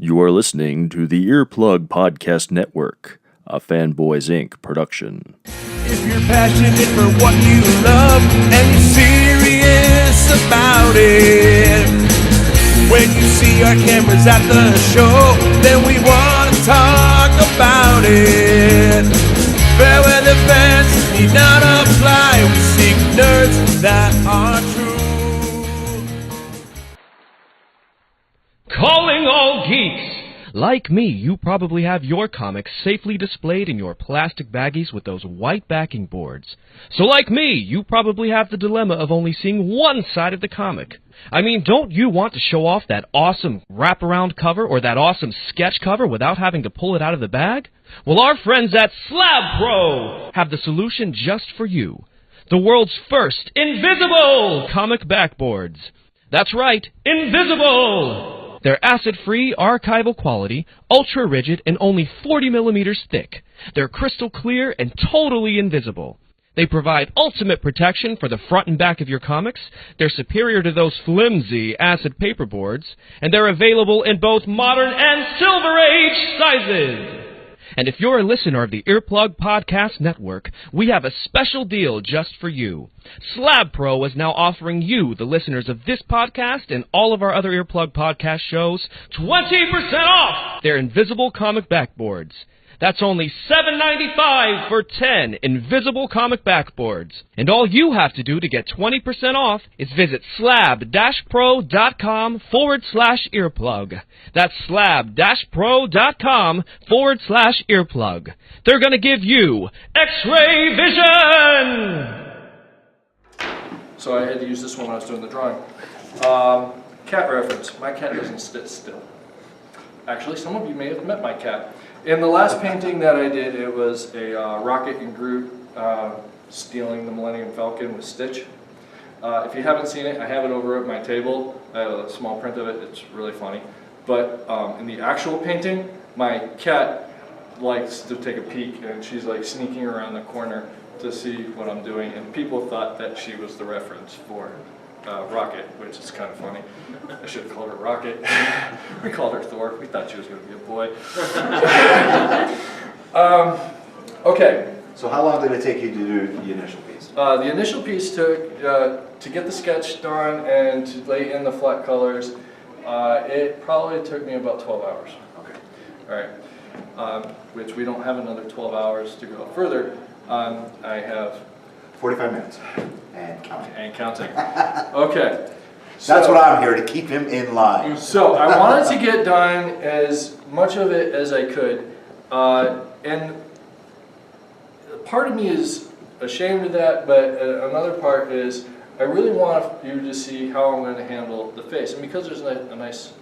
You are listening to the Earplug Podcast Network, a Fanboys Inc. production. If you're passionate for what you love and you're serious about it, when you see our cameras at the show, then we want to talk about it. Fair weather fans need not apply. We seek nerds that are true. Calling all geeks! Like me, you probably have your comics safely displayed in your plastic baggies with those white backing boards. So like me, you probably have the dilemma of only seeing one side of the comic. I mean, don't you want to show off that awesome wraparound cover or that awesome sketch cover without having to pull it out of the bag? Well, our friends at Slab Pro have the solution just for you. The world's first invisible comic backboards. That's right, invisible! They're acid-free, archival quality, ultra-rigid, and only 40 millimeters thick. They're crystal clear and totally invisible. They provide ultimate protection for the front and back of your comics. They're superior to those flimsy acid paperboards, and they're available in both modern and Silver Age sizes. And if you're a listener of the Earplug Podcast Network, we have a special deal just for you. Slab Pro is now offering you, the listeners of this podcast and all of our other Earplug podcast shows, 20% off their invisible comic backboards. That's only $7.95 for 10 invisible comic backboards. And all you have to do to get 20% off is visit slab-pro.com/earplug. That's slab-pro.com/earplug. They're going to give you X-ray vision! So I had to use this one when I was doing the drawing. Cat reference. My cat doesn't sit still. Actually, some of you may have met my cat. In the last painting that I did, it was a Rocket and Groot stealing the Millennium Falcon with Stitch. If you haven't seen it, I have it over at my table. I have a small print of it. It's really funny. But in the actual painting, my cat likes to take a peek, and she's like sneaking around the corner to see what I'm doing. And people thought that she was the reference for Rocket, which is kind of funny. I should have called her Rocket. We called her Thor. We thought she was going to be a boy. Okay. So how long did it take you to do the initial piece? The initial piece took, to get the sketch done and to lay in the flat colors, it probably took me about 12 hours. Okay. All right. Which we don't have another 12 hours to go further. I have 45 minutes. And counting. And counting. Okay. That's what I'm here, to keep him in line. So I wanted to get done as much of it as I could. And part of me is ashamed of that, but another part is I really want you to see how I'm going to handle the face. And because there's a nice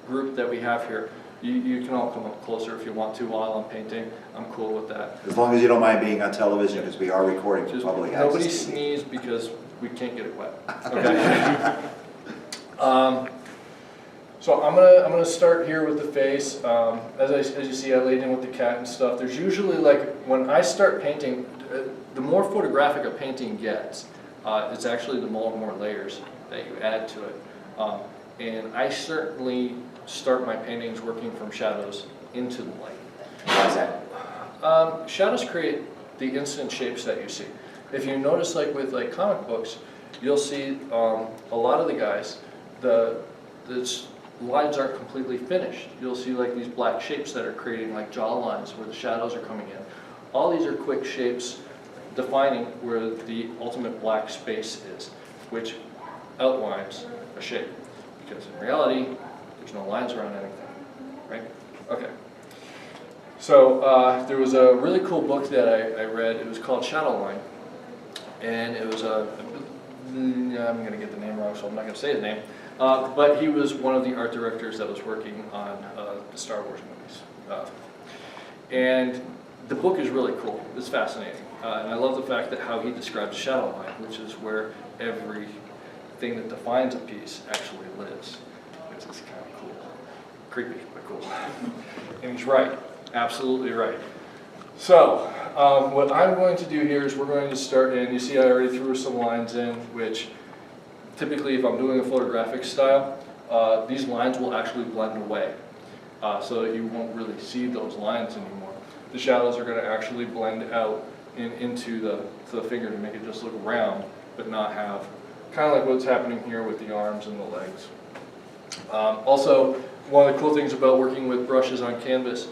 group that we have here, you can all come up closer if you want to while I'm painting. I'm cool with that. As long as you don't mind being on television, because we are recording for public access. Nobody sneeze because we can't get it wet. Okay. So I'm gonna start here with the face. As you see, I laid in with the cat and stuff. There's usually, like, when I start painting, the more photographic a painting gets, it's actually the more layers that you add to it. And I certainly start my paintings working from shadows into the light. Why is that? Shadows create the instant shapes that you see. If you notice, like with comic books, you'll see a lot of the guys, the lines aren't completely finished. You'll see like these black shapes that are creating like jaw lines where the shadows are coming in. All these are quick shapes defining where the ultimate black space is, which outlines a shape. Because in reality, there's no lines around anything, right? Okay. So there was a really cool book that I read. It was called Shadowline, and it was I'm going to get the name wrong, so I'm not going to say his name. But he was one of the art directors that was working on the Star Wars movies. And the book is really cool. It's fascinating. And I love the fact that how he describes Shadowline, which is where everything that defines a piece actually lives, which is kind of cool. Creepy, but cool. And he's right. Absolutely right. So, what I'm going to do here is we're going to start in, you see I already threw some lines in, which typically if I'm doing a photographic style, these lines will actually blend away. so that you won't really see those lines anymore. The shadows are going to actually blend out into the finger to make it just look round, but not have, kind of like what's happening here with the arms and the legs. Also, one of the cool things about working with brushes on canvas,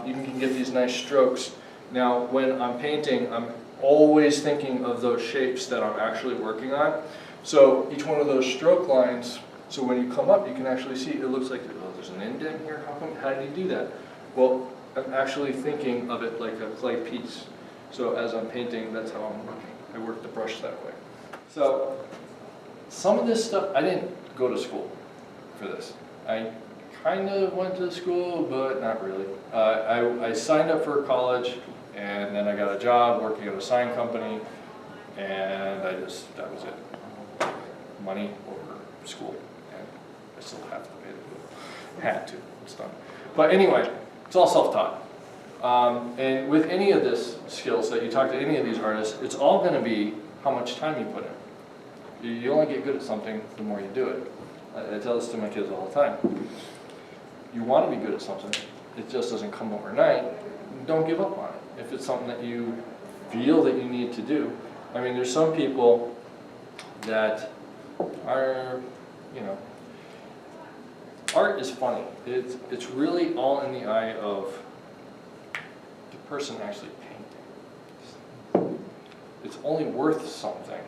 you can get these nice strokes. Now, when I'm painting, I'm always thinking of those shapes that I'm actually working on. So each one of those stroke lines, so when you come up, you can actually see, it looks like, oh, there's an indent here, how did you do that? Well, I'm actually thinking of it like a clay piece. So as I'm painting, that's how I'm working. I work the brush that way. So some of this stuff, I didn't go to school for this. I kind of went to school, but not really. I signed up for college, and then I got a job working at a sign company, and that was it. Money over school, and I still have to pay the bill. Had to, it's done. But anyway, it's all self-taught. And with any of this skills that you talk to any of these artists, it's all going to be how much time you put in. You only get good at something the more you do it. I tell this to my kids all the time. You want to be good at something, it just doesn't come overnight. Don't give up on it. If it's something that you feel that you need to do. I mean, there's some people that are, art is funny. It's really all in the eye of the person actually painting. It's only worth something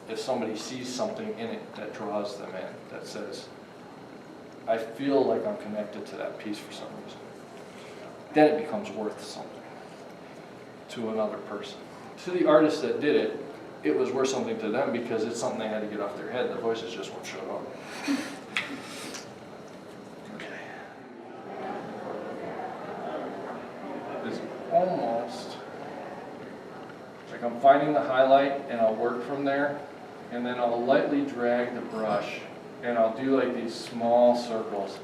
if somebody sees something in it that draws them in, that says, I feel like I'm connected to that piece for some reason. Then it becomes worth something to another person. To the artist that did it, it was worth something to them because it's something they had to get off their head. The voices just won't show up. Okay. It's almost like I'm finding the highlight and I'll work from there, and then I'll lightly drag the brush and I'll do like these small circles.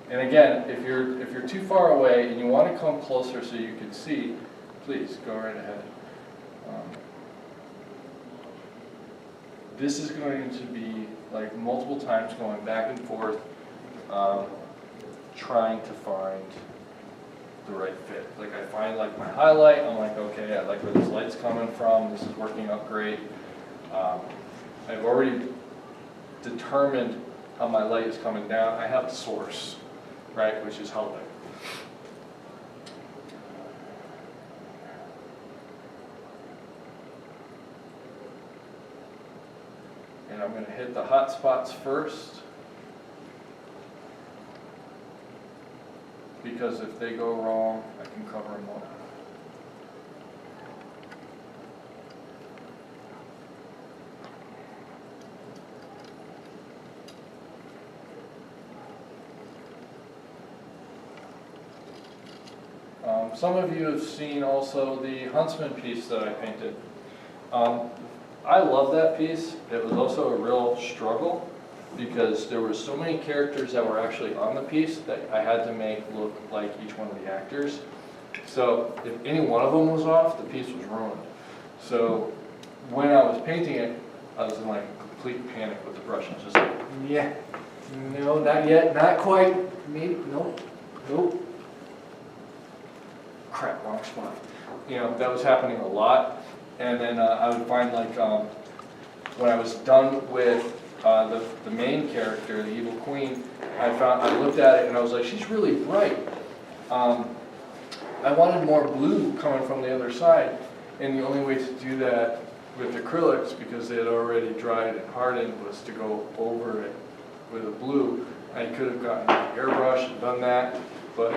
And again, if you're too far away and you want to come closer so you can see, please go right ahead. This is going to be like multiple times going back and forth, trying to find the right fit. Like I find like my highlight, I'm like, okay, I like where this light's coming from, this is working out great. I've already determined how my light is coming down. I have a source, right, which is helping. And I'm going to hit the hot spots first, because if they go wrong, I can cover them up. Some of you have seen also the Huntsman piece that I painted. I love that piece. It was also a real struggle because there were so many characters that were actually on the piece that I had to make look like each one of the actors. So if any one of them was off, the piece was ruined. So when I was painting it, I was in like complete panic with the brush. I was just like, yeah, no, not yet, not quite, maybe, nope, nope. Crap, wrong spot. That was happening a lot. And then I would find like when I was done with the main character, the evil queen, I looked at it and I was like, she's really bright. I wanted more blue coming from the other side, and the only way to do that with acrylics, because they had already dried and hardened, was to go over it with a blue. I could have gotten an airbrush and done that, but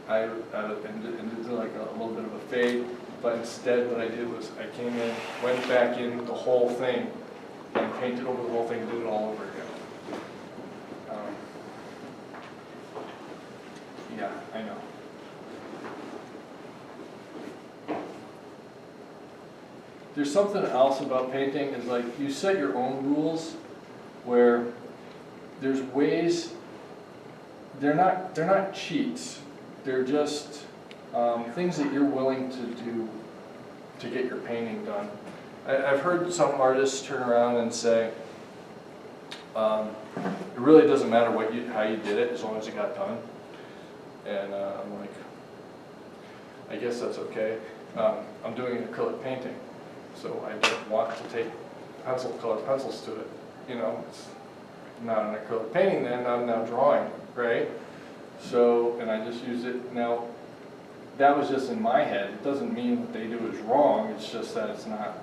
I did like a little bit of a fade. But instead what I did was I came in, went back in the whole thing, and painted over the whole thing, did it all over again. Yeah, I know. There's something else about painting, is like you set your own rules where there's ways, they're not cheats, they're just things that you're willing to do to get your painting done. I've heard some artists turn around and say, it really doesn't matter how you did it as long as it got done. And I'm like, I guess that's okay. I'm doing acrylic painting, so I don't want to take colored pencils to it. You know, it's not an acrylic painting then, I'm now drawing, right? So, and I just use it. Now, that was just in my head. It doesn't mean what they do is wrong, it's just that it's not.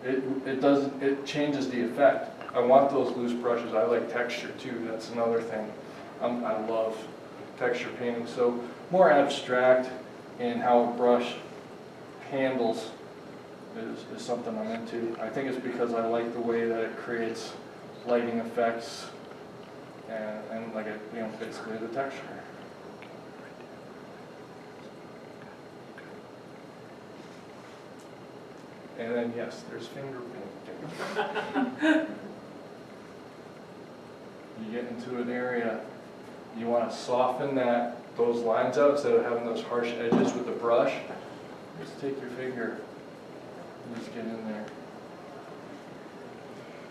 It changes the effect. I want those loose brushes. I like texture too, that's another thing. I love texture painting. So more abstract in how a brush handles is something I'm into. I think it's because I like the way that it creates lighting effects and like basically the texture. And then yes, there's finger painting. You get into an area, you want to soften those lines out instead of having those harsh edges with the brush. Just take your finger and just get in there.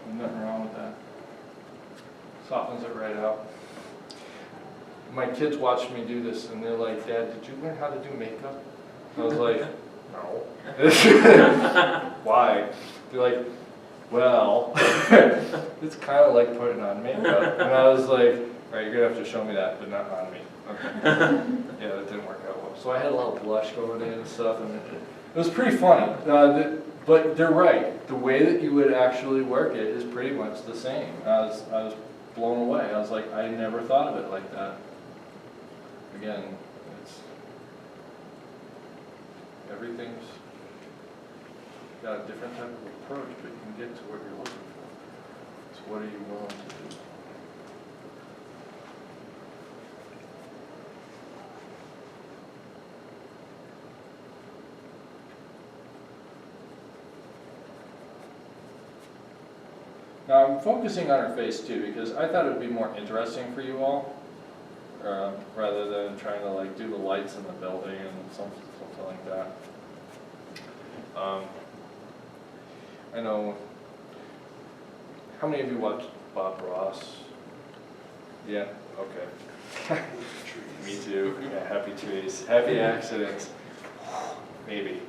There's nothing wrong with that. Softens it right out. My kids watch me do this and they're like, Dad, did you learn how to do makeup? I was like, no. Why? They're like, well, it's kind of like putting on makeup. And I was like, all right, you're going to have to show me that, but not on me. Okay. Yeah, that didn't work out well. So I had a little blush going in and stuff, and it was pretty funny. But they're right. The way that you would actually work it is pretty much the same. I was blown away. I was like, I never thought of it like that. Again, everything's got a different type of approach, but you can get to what you're looking for. So what are you willing to do? Now I'm focusing on her face too because I thought it would be more interesting for you all, rather than trying to like do the lights in the building and something like that. I know. How many of you watched Bob Ross? Yeah. Okay. Me too. Yeah. Happy trees. Happy accidents. Maybe.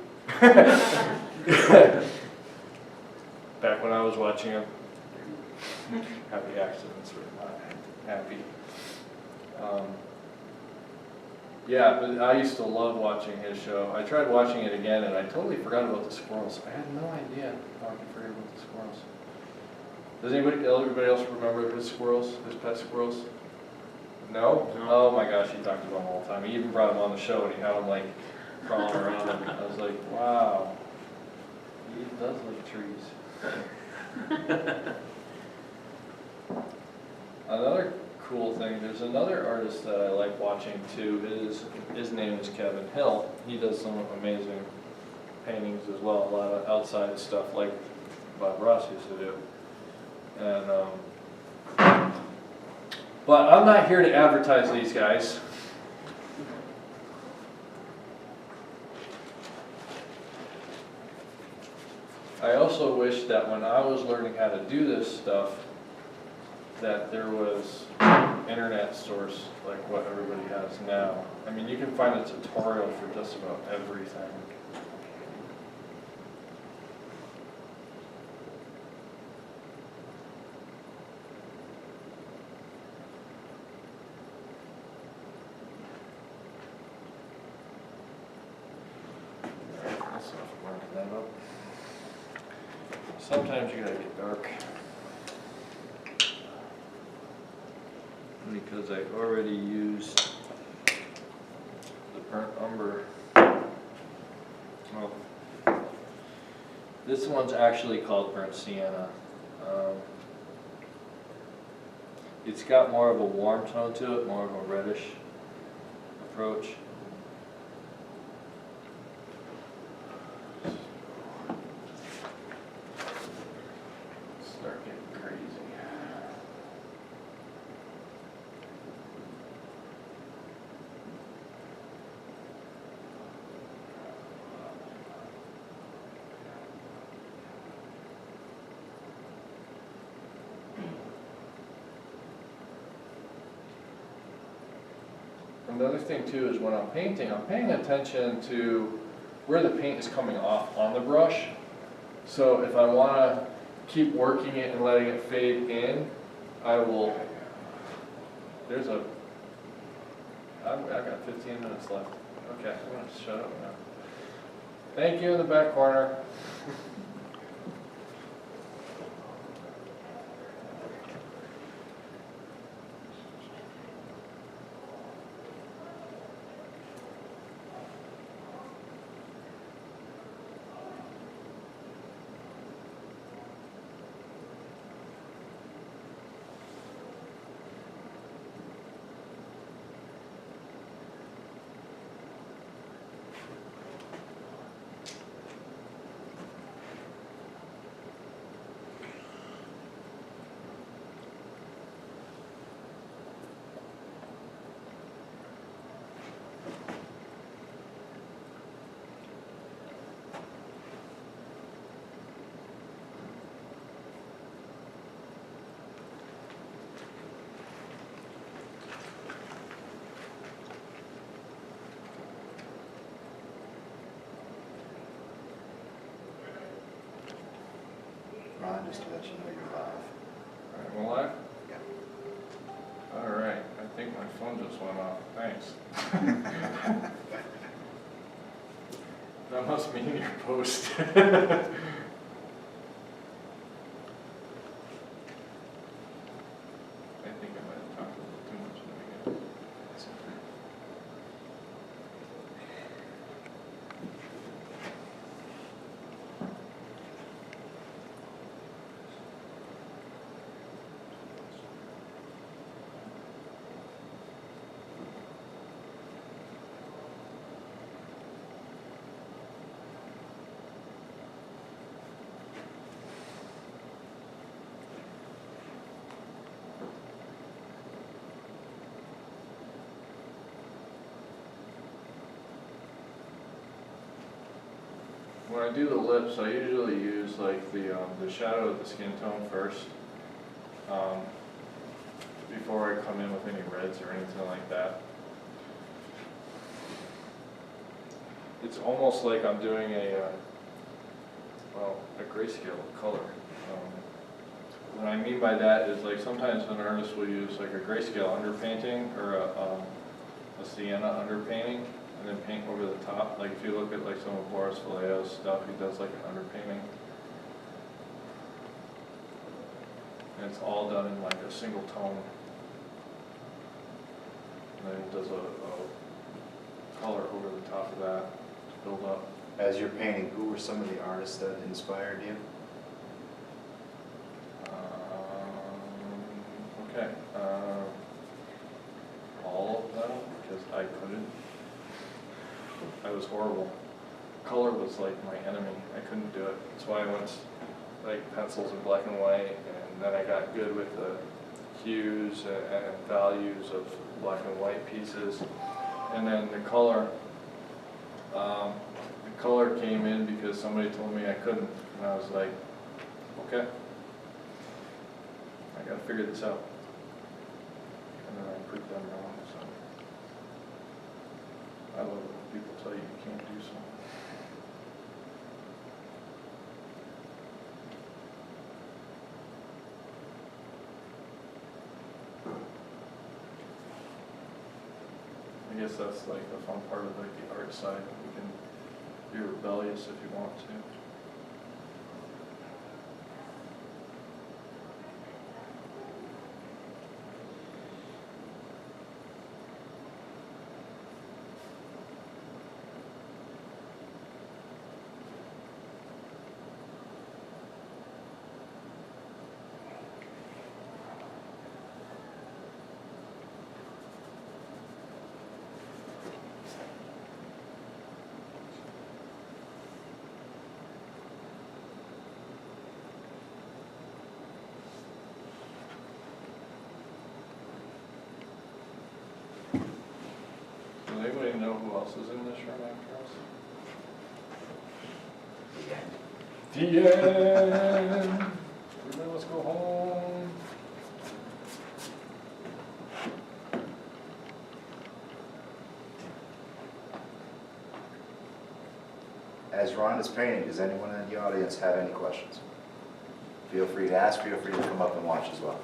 Back when I was watching him. Happy accidents were not happy. Yeah, but I used to love watching his show. I tried watching it again and I totally forgot about the squirrels. I had no idea how I could forget about the squirrels. Does everybody else remember his squirrels, his pet squirrels? No? Oh my gosh, he talked about them all the time. He even brought them on the show and he had them like crawling around him. I was like, wow, he does like trees. Another cool thing, there's another artist that I like watching too. His name is Kevin Hill. He does some amazing paintings as well, a lot of outside stuff like Bob Ross used to do. And but I'm not here to advertise these guys. I also wish that when I was learning how to do this stuff, that there was internet source like what everybody has now. I mean, you can find a tutorial for just about everything. Sometimes you gotta get dark. Because I already used the burnt umber. Well, this one's actually called burnt sienna. It's got more of a warm tone to it, more of a reddish approach. Start getting crazy. Another thing too is when I'm painting, I'm paying attention to where the paint is coming off on the brush. So if I want to keep working it and letting it fade in, I will, I've got 15 minutes left. Okay, I'm going to shut up now. Thank you in the back corner. Ron, just to let you know you're live. Alright, we're live? Yeah. Alright, I think my phone just went off. Thanks. That must mean your post. I think I might have talked a little too much in the beginning. That's okay. When I do the lips, I usually use like the shadow of the skin tone first, before I come in with any reds or anything like that. It's almost like I'm doing a grayscale of color. What I mean by that is like sometimes an artist will use like a grayscale underpainting or a sienna underpainting, and then paint over the top. Like if you look at like some of Boris Vallejo's stuff, he does like an underpainting. And it's all done in like a single tone. And then he does a color over the top of that to build up. As you're painting, who were some of the artists that inspired you? Okay. All of them, because I couldn't. I was horrible. Color was like my enemy. I couldn't do it. That's why I went like pencils in black and white, and then I got good with the hues and values of black and white pieces. And then the color came in because somebody told me I couldn't, and I was like, okay, I gotta figure this out. And then I proved them wrong. So I love it when people tell you you can't do something. I guess that's like the fun part of like the art side. You can be rebellious if you want to. Does anybody know who else is in this room after us? The end. Everybody, let's go home. as Ron is painting, does anyone in the audience have any questions? Feel free to ask, feel free to come up and watch as well.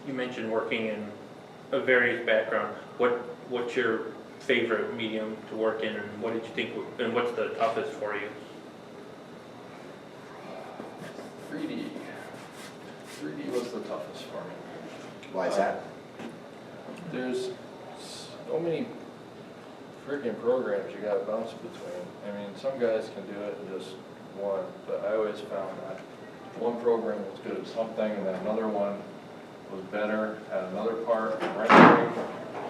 You mentioned working in a various background. What's your favorite medium to work in, and what did you think, and what's the toughest for you? 3D. 3D was the toughest for me. Why is that? There's so many freaking programs you gotta bounce between. I mean, some guys can do it in just one, but I always found that one program was good at something, and then another one was better at another part. Rendering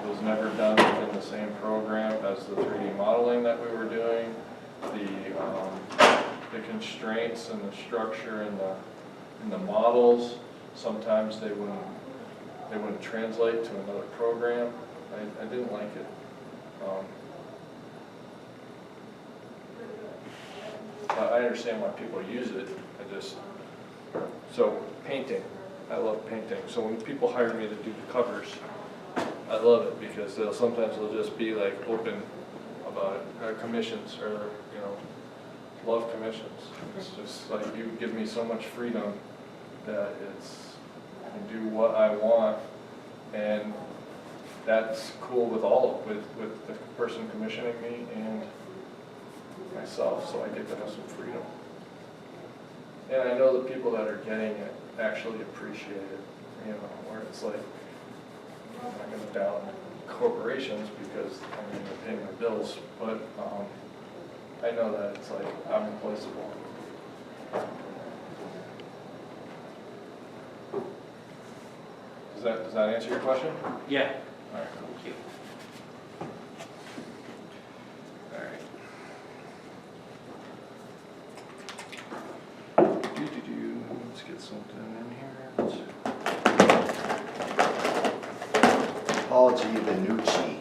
was never done within the same program as the 3D modeling that we were doing. The constraints and the structure and the models, sometimes they wouldn't translate to another program. I didn't like it. I understand why people use it. So painting, I love painting. So when people hire me to do the covers, I love it because sometimes they'll just be like open about it. Commissions, or love commissions. It's just like, you give me so much freedom that I can do what I want, and that's cool with with the person commissioning me and myself, so I get to have some freedom. And I know the people that are getting it actually appreciate it, where it's like, I'm not going to down corporations because I'm going to pay my bills, but I know that it's like, I'm replaceable. Does that answer your question? Yeah. All right, cool. Thank you. Let's get something in here. Paul G. Benucci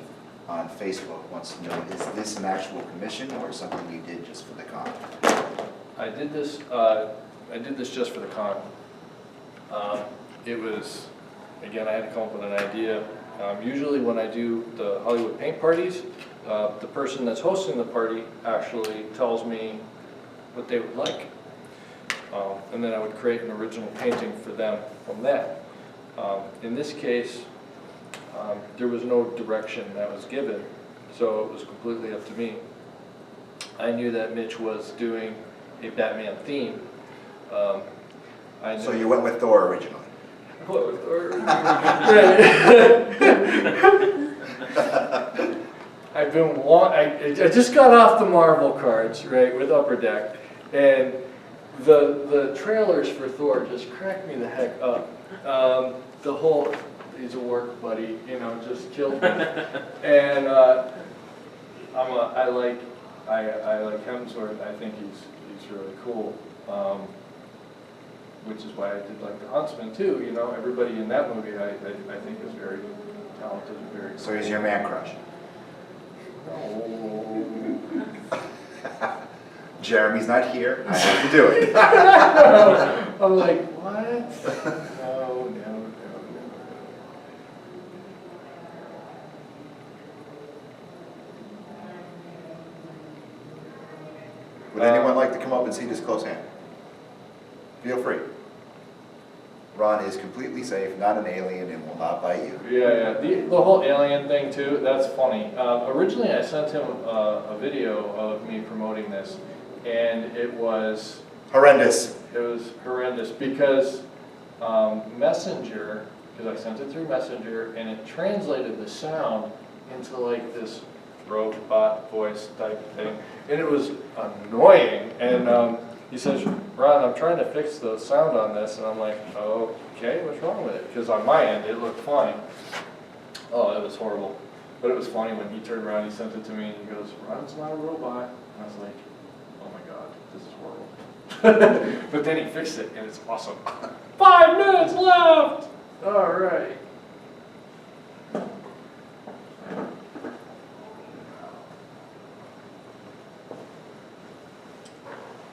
on Facebook wants to know, is this an actual commission or something you did just for the con? I did this just for the con. It was, again, I had to come up with an idea. Usually when I do the Hollywood paint parties, the person that's hosting the party actually tells me what they would like. And then I would create an original painting for them from that. In this case, there was no direction that was given, so it was completely up to me. I knew that Mitch was doing a Batman theme. So you went with Thor originally? I just got off the Marvel cards, right, with Upper Deck, and the trailers for Thor just cracked me the heck up. The whole, he's a work buddy, just killed me. And I like Hemsworth. I think he's really cool. Which is why I did like the Huntsman too. Everybody in that movie I think is very talented and very. So he's your man crush? No. Jeremy's not here. I have to do it. I'm like, what? No. Would anyone like to come up and see this close hand? Feel free. Ron is completely safe, not an alien, and will not bite you. Yeah. The whole alien thing too, that's funny. Originally I sent him a video of me promoting this, and it was horrendous. It was horrendous because Messenger, because I sent it through Messenger, and it translated the sound into like this robot voice type thing, and it was annoying. And he says, Ron, I'm trying to fix the sound on this, and I'm like, okay, what's wrong with it? Because on my end, it looked fine. Oh, it was horrible. But it was funny when he turned around, he sent it to me, and he goes, Ron's not a robot. And I was like, oh my God, this is horrible. But then he fixed it, and it's awesome. 5 minutes left! All right.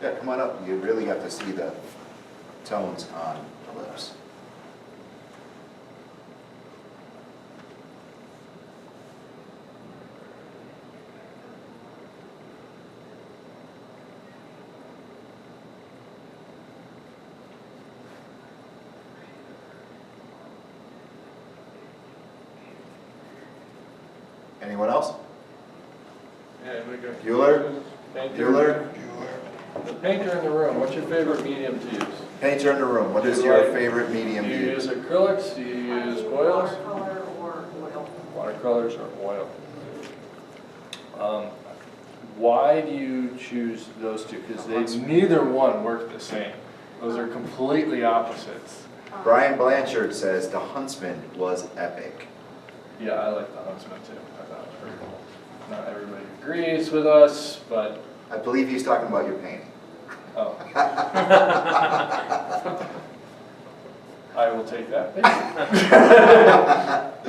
Yeah, come on up. You really got to see the tones on the lips. Anyone else? Yeah, we go. Bueller? Painter. Bueller? The painter in the room, what's your favorite medium to use? Painter in the room, what Do is you your like- favorite medium Do to you use? use acrylics, do you use oils? Watercolor or oil. Watercolors or oil? Why do you choose those two? Because neither one work the same. Those are completely opposites. Brian Blanchard says the Huntsman was epic. Yeah, I like the Huntsman too. I thought it was pretty cool. Not everybody agrees with us, but, I believe he's talking about your painting. oh. I will take that. Thank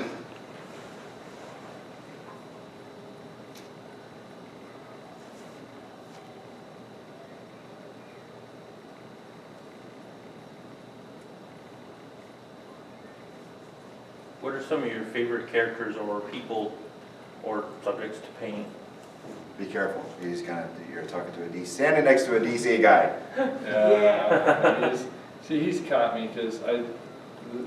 you. What are some of your favorite characters or people or subjects to paint? Be careful, you're talking to a DC, standing next to a DC guy. Yeah, he's caught me because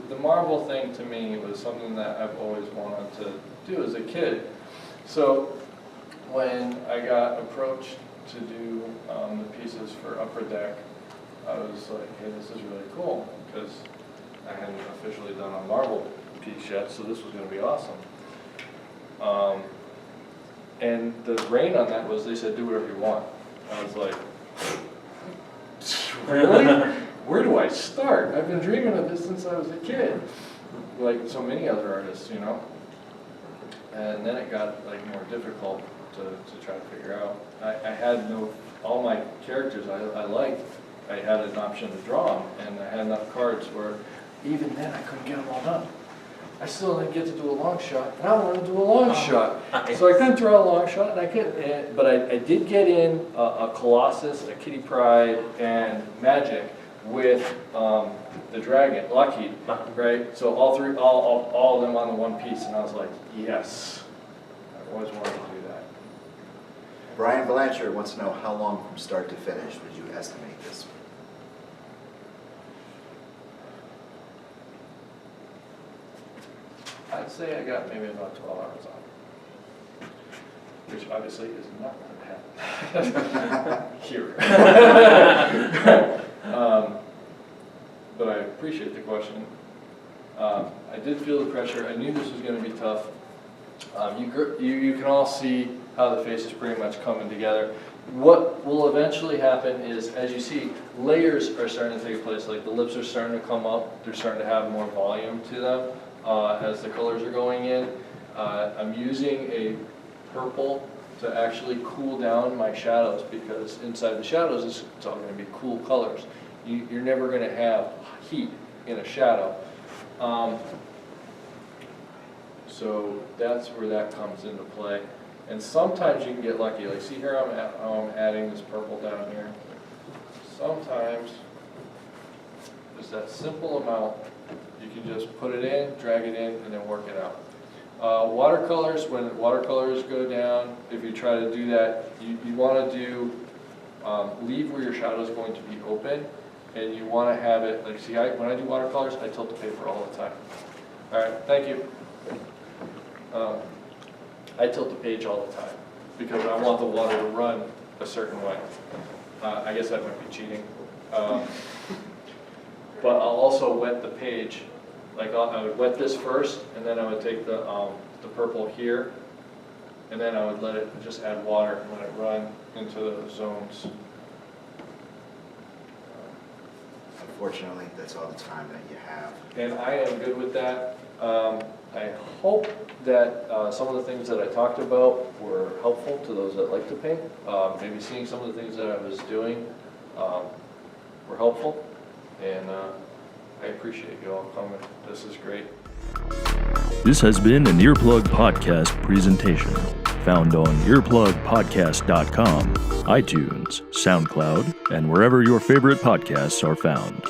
the Marvel thing to me was something that I've always wanted to do as a kid. So when I got approached to do the pieces for Upper Deck, I was like, hey, this is really cool because I hadn't officially done a Marvel piece yet, so this was going to be awesome. And the rein on that was they said, do whatever you want. I was like, really? Where do I start? I've been dreaming of this since I was a kid, like so many other artists, you know. And then it got like more difficult to try to figure out. I had all my characters I liked, I had an option to draw them, and I had enough cards where even then I couldn't get them all done. I still didn't get to do a long shot, and I wanted to do a long shot. So I couldn't draw a long shot, and I couldn't, but I did get in a Colossus, a Kitty Pryde, and Magic with the dragon, Lockheed, right? So all three, all of them on the one piece, and I was like, yes, I always wanted to do that. Brian Blanchard wants to know how long from start to finish would you estimate this? I'd say I got maybe about 12 hours on it, which obviously is not going to happen here. But I appreciate the question. I did feel the pressure. I knew this was going to be tough. You can all see how the face is pretty much coming together. What will eventually happen is, as you see, layers are starting to take place. Like the lips are starting to come up. They're starting to have more volume to them. As the colors are going in. I'm using a purple to actually cool down my shadows because inside the shadows it's all going to be cool colors. You're never going to have heat in a shadow. So that's where that comes into play. And sometimes you can get lucky. Like see here I'm adding this purple down here. Sometimes there's that simple amount. You can just put it in, drag it in, and then work it out. Watercolors, when watercolors go down, if you try to do that, you want to do, leave where your shadow is going to be open, and you want to have it, like see, when I do watercolors, I tilt the paper all the time. All right, thank you. I tilt the page all the time, because I want the water to run a certain way. I guess that might be cheating. But I'll also wet the page. Like I would wet this first, and then I would take the purple here, and then I would let it just add water and let it run into the zones. Unfortunately, that's all the time that you have. And I am good with that. I hope that some of the things that I talked about were helpful to those that like to paint. Maybe seeing some of the things that I was doing were helpful. And I appreciate you all coming. This is great. This has been an Earplug Podcast presentation. Found on earplugpodcast.com, iTunes, SoundCloud, and wherever your favorite podcasts are found.